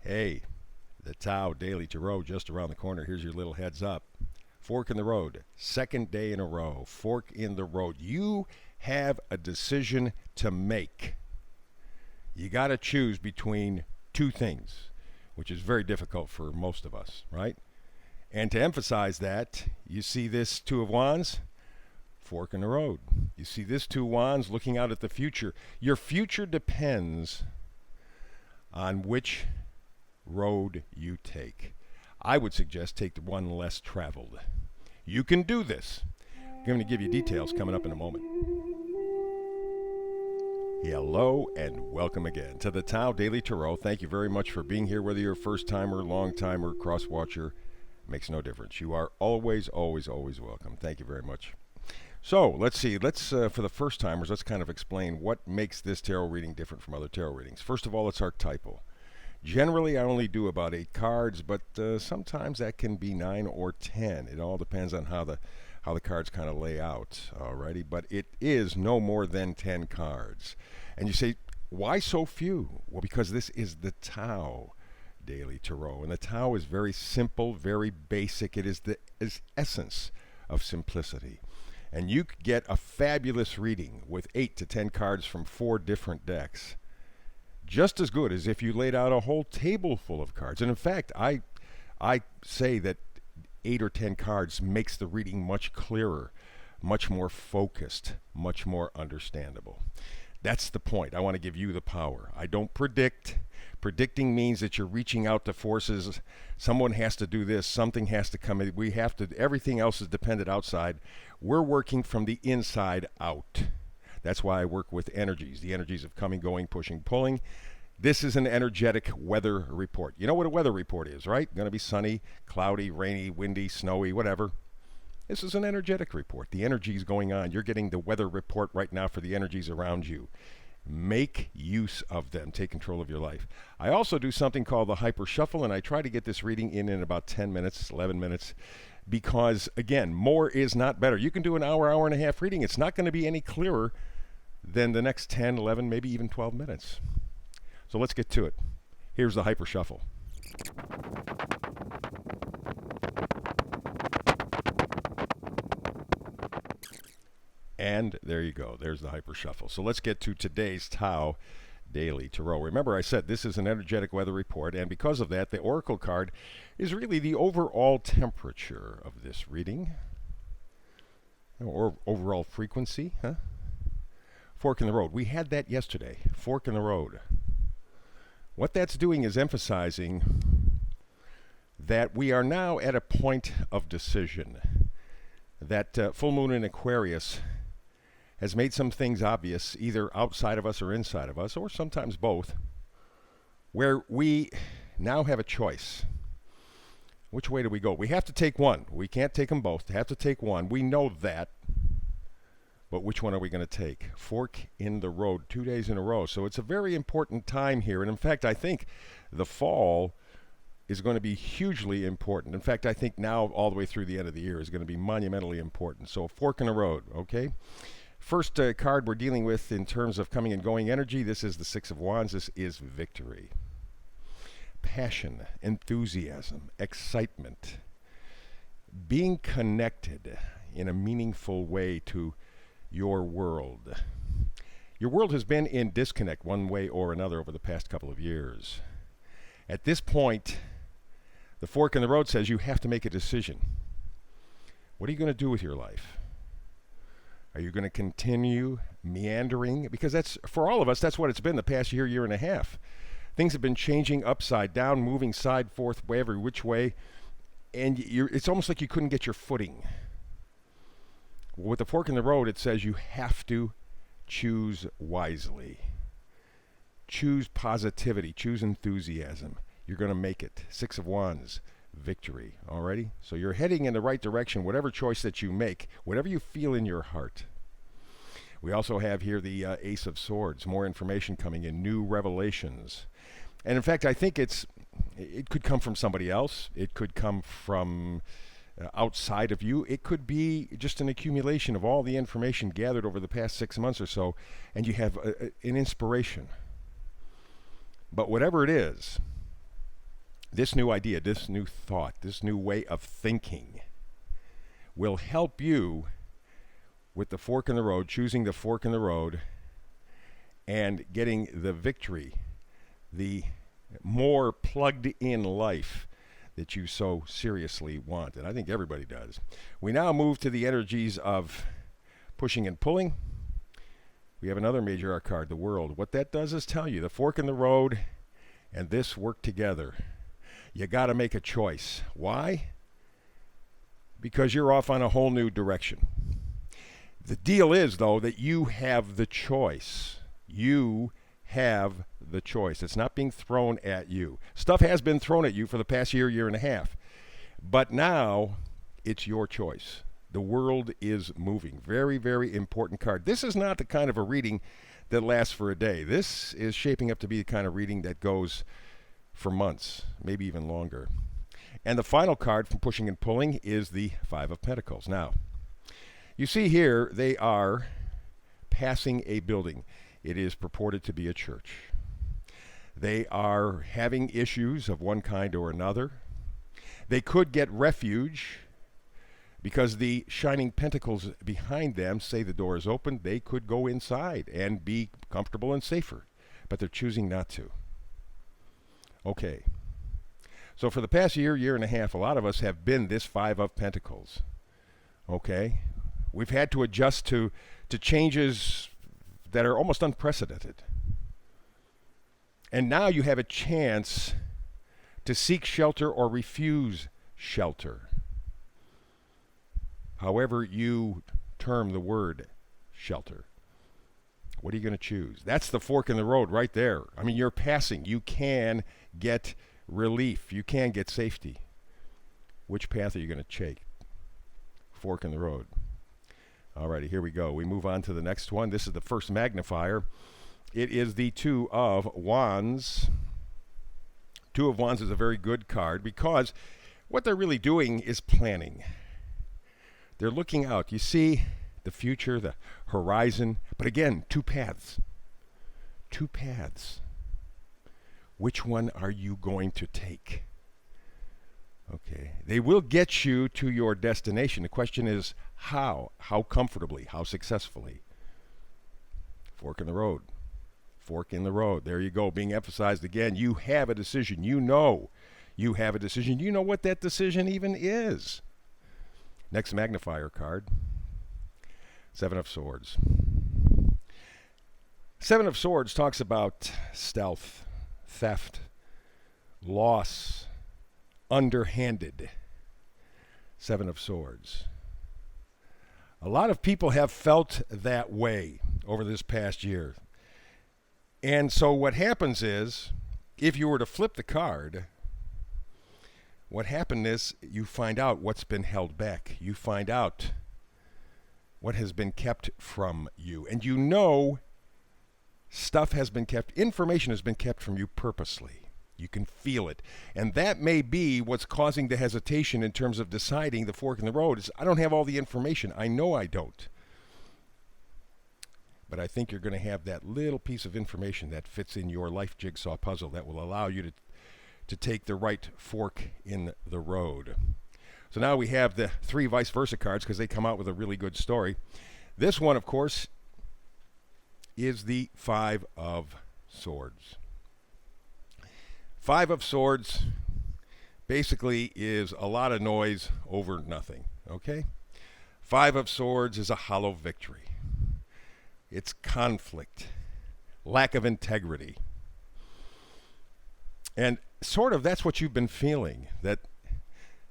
Hey, the Tao Daily Tarot just around the corner. Here's your little heads up. Fork in the road. Second day in a row. Fork in the road. You have a decision to make. You got to choose between two things, which is very difficult for most of us, right? And to emphasize that, you see this Two of Wands? Fork in the road. You see this Two of Wands looking out at the future. Your future depends on which road you take. I would suggest take the one less traveled. You can do this. I'm going to give you details coming up in a moment. Hello and welcome again to the Tao Daily Tarot. Thank you very much for being here. Whether you're a first timer, long timer, cross watcher, makes no difference. You are always welcome. Thank you very much. So let's see. For the first timers, let's kind of explain what makes this tarot reading different from other tarot readings. First of all, it's archetypal. Generally, I only do about 8 cards, but sometimes that can be 9 or 10. It all depends on how the cards kind of lay out, alrighty? But it is no more than 10 cards. And you say, why so few? Well, because this is the Tao Daily Tarot. And the Tao is very simple, very basic. It is the essence of simplicity. And you could get a fabulous reading with 8 to 10 cards from 4 different decks. Just as good as if you laid out a whole table full of cards. And in fact, I say that 8 or 10 cards makes the reading much clearer, much more focused, much more understandable. That's the point. I want to give you the power. I don't predict. Predicting means that you're reaching out to forces. Someone has to do this. Something has to come in. We have to. Everything else is dependent outside. We're working from the inside out. That's why I work with energies. The energies of coming, going, pushing, pulling. This is an energetic weather report. You know what a weather report is, right? Going to be sunny, cloudy, rainy, windy, snowy, whatever. This is an energetic report. The energy is going on. You're getting the weather report right now for the energies around you. Make use of them. Take control of your life. I also do something called the Hyper Shuffle, and I try to get this reading in about 10 minutes, 11 minutes, because, again, more is not better. You can do an hour, hour and a half reading. It's not going to be any clearer than the next 10, 11, maybe even 12 minutes. So let's get to it. Here's the Hyper Shuffle. And there you go. There's the Hyper Shuffle. So let's get to today's Tao Daily Tarot. Remember, I said this is an energetic weather report, and because of that, the Oracle card is really the overall temperature of this reading, or overall frequency, huh? Fork in the road. We had that yesterday. Fork in the road. What that's doing is emphasizing that we are now at a point of decision. That full moon in Aquarius has made some things obvious, either outside of us or inside of us, or sometimes both, where we now have a choice. Which way do we go? We have to take one. We can't take them both. We have to take one. We know that. But which one are we going to take? Fork in the road, 2 days in a row. So it's a very important time here. And in fact, I think the fall is going to be hugely important. In fact, I think now all the way through the end of the year is going to be monumentally important. So fork in the road, okay? First card we're dealing with in terms of coming and going energy, this is the Six of Wands. This is victory. Passion, enthusiasm, excitement. Being connected in a meaningful way to your world. Your world has been in disconnect one way or another over the past couple of years. At this point, the fork in the road says you have to make a decision. What are you going to do with your life? Are you going to continue meandering? Because that's, for all of us, that's what it's been the past year, year and a half. Things have been changing upside down, moving side, forth, every which way, and it's almost like you couldn't get your footing. With the fork in the road, it says you have to choose wisely. Choose positivity. Choose enthusiasm. You're going to make it. Six of Wands, victory. Alrighty? So you're heading in the right direction, whatever choice that you make, whatever you feel in your heart. We also have here the Ace of Swords. More information coming in, new revelations. And in fact, I think it could come from somebody else. It could come from outside of you. It could be just an accumulation of all the information gathered over the past 6 months or so, and you have an inspiration. But whatever it is, This new idea, this new thought, this new way of thinking will help you with the fork in the road, choosing the fork in the road, and getting the victory, the more plugged in life that you so seriously want. And I think everybody does. We now move to the energies of pushing and pulling. We have another major arc card, the World. What that does is tell you the fork in the road and this work together. You got to make a choice. Why? Because you're off on a whole new direction. The deal is, though, that you have the choice. You have the choice. It's not being thrown at you. Stuff has been thrown at you for the past year and a half. But now it's your choice. The world is moving. Very, very important card. This is not the kind of a reading that lasts for a day. This is shaping up to be the kind of reading that goes for months, maybe even longer. And the final card from pushing and pulling is the Five of Pentacles. Now, you see here, they are passing a building. It is purported to be a church. They are having issues of one kind or another. They could get refuge because the shining pentacles behind them say the door is open. They could go inside and be comfortable and safer, but they're choosing not to. Okay. So for the past year and a half, a lot of us have been this Five of Pentacles. Okay? We've had to adjust to changes that are almost unprecedented. And now you have a chance to seek shelter or refuse shelter. However you term the word shelter. What are you going to choose? That's the fork in the road right there. I mean, you're passing. You can get relief. You can get safety. Which path are you going to take? Fork in the road. All righty, here we go. We move on to the next one. This is the first magnifier. It is the Two of Wands. Two of Wands is a very good card because what they're really doing is planning. They're looking out. You see the future, the horizon. But again, two paths. Two paths. Which one are you going to take? Okay. They will get you to your destination. The question is how? How comfortably? How successfully? Fork in the road. Fork in the road. There you go. Being emphasized again. You have a decision. You know you have a decision. You know what that decision even is. Next magnifier card. Seven of Swords. Seven of Swords talks about stealth, theft, loss, underhanded. Seven of Swords. A lot of people have felt that way over this past year. And so what happens is, if you were to flip the card, what happened is you find out what's been held back. You find out what has been kept from you. And you know stuff has been kept, information has been kept from you purposely. You can feel it. And that may be what's causing the hesitation in terms of deciding the fork in the road is I don't have all the information. I know I don't. But I think you're going to have that little piece of information that fits in your life jigsaw puzzle that will allow you to take the right fork in the road. So now we have the three vice versa cards because they come out with a really good story. This one, of course, is the Five of Swords. Five of Swords basically is a lot of noise over nothing, okay? Five of Swords is a hollow victory. It's conflict, lack of integrity. And sort of that's what you've been feeling, that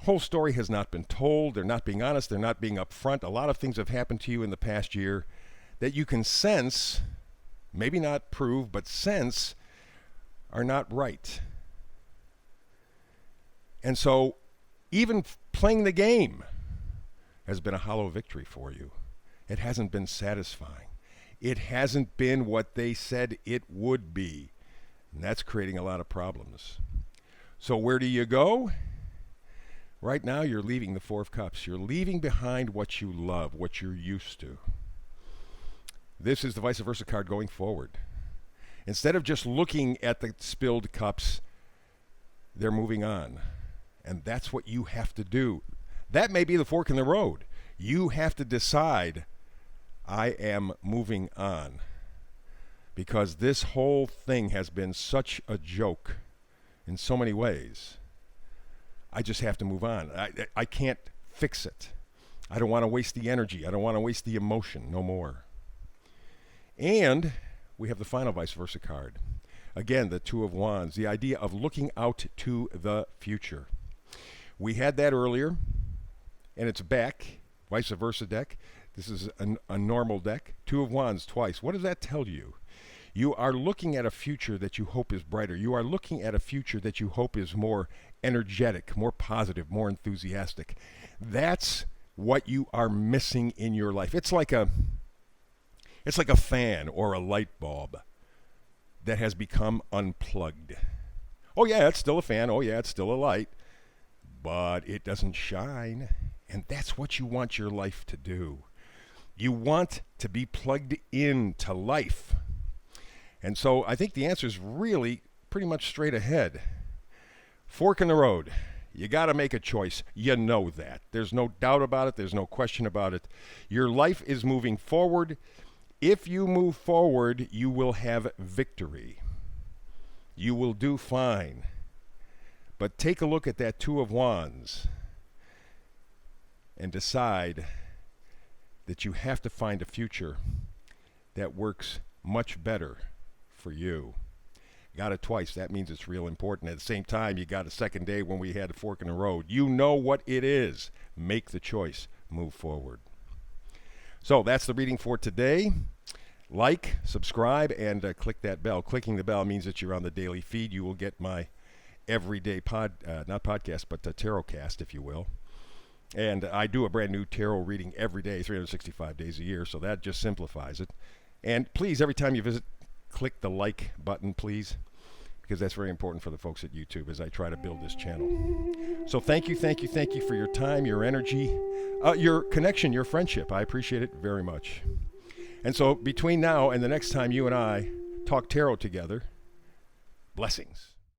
whole story has not been told. They're not being honest. They're not being upfront. A lot of things have happened to you in the past year that you can sense, maybe not prove, but sense are not right. And so even playing the game has been a hollow victory for you. It hasn't been satisfying. It hasn't been what they said it would be. And that's creating a lot of problems. So where do you go? Right now, you're leaving the Four of Cups. You're leaving behind what you love, what you're used to. This is the vice versa card going forward. Instead of just looking at the spilled cups, they're moving on. And that's what you have to do. That may be the fork in the road. You have to decide, I am moving on. Because this whole thing has been such a joke in so many ways. I just have to move on. I can't fix it. I don't want to waste the energy. I don't want to waste the emotion no more. And we have the final vice versa card. Again, the Two of Wands, the idea of looking out to the future. We had that earlier, and it's back, vice versa deck. This is a normal deck. Two of Wands twice. What does that tell you? You are looking at a future that you hope is brighter. You are looking at a future that you hope is more energetic, more positive, more enthusiastic. That's what you are missing in your life. It's like a fan or a light bulb that has become unplugged. Oh yeah, it's still a fan. Oh yeah, it's still a light. But it doesn't shine. And that's what you want your life to do. You want to be plugged into life. And so I think the answer is really pretty much straight ahead. Fork in the road. You got to make a choice. You know that. There's no doubt about it. There's no question about it. Your life is moving forward. If you move forward, you will have victory. You will do fine. But take a look at that Two of Wands and decide that you have to find a future that works much better for you. Got it twice. That means it's real important. At the same time, you got a second day when we had a fork in the road. You know what it is. Make the choice. Move forward. So that's the reading for today. Like, subscribe, and click that bell. Clicking the bell means that you're on the daily feed. You will get my everyday not podcast, but tarotcast, if you will. And I do a brand new tarot reading every day, 365 days a year, so that just simplifies it. And please, every time you visit, click the like button, please, because that's very important for the folks at YouTube as I try to build this channel. So thank you for your time, your energy, your connection, your friendship. I appreciate it very much. And so between now and the next time you and I talk tarot together, blessings.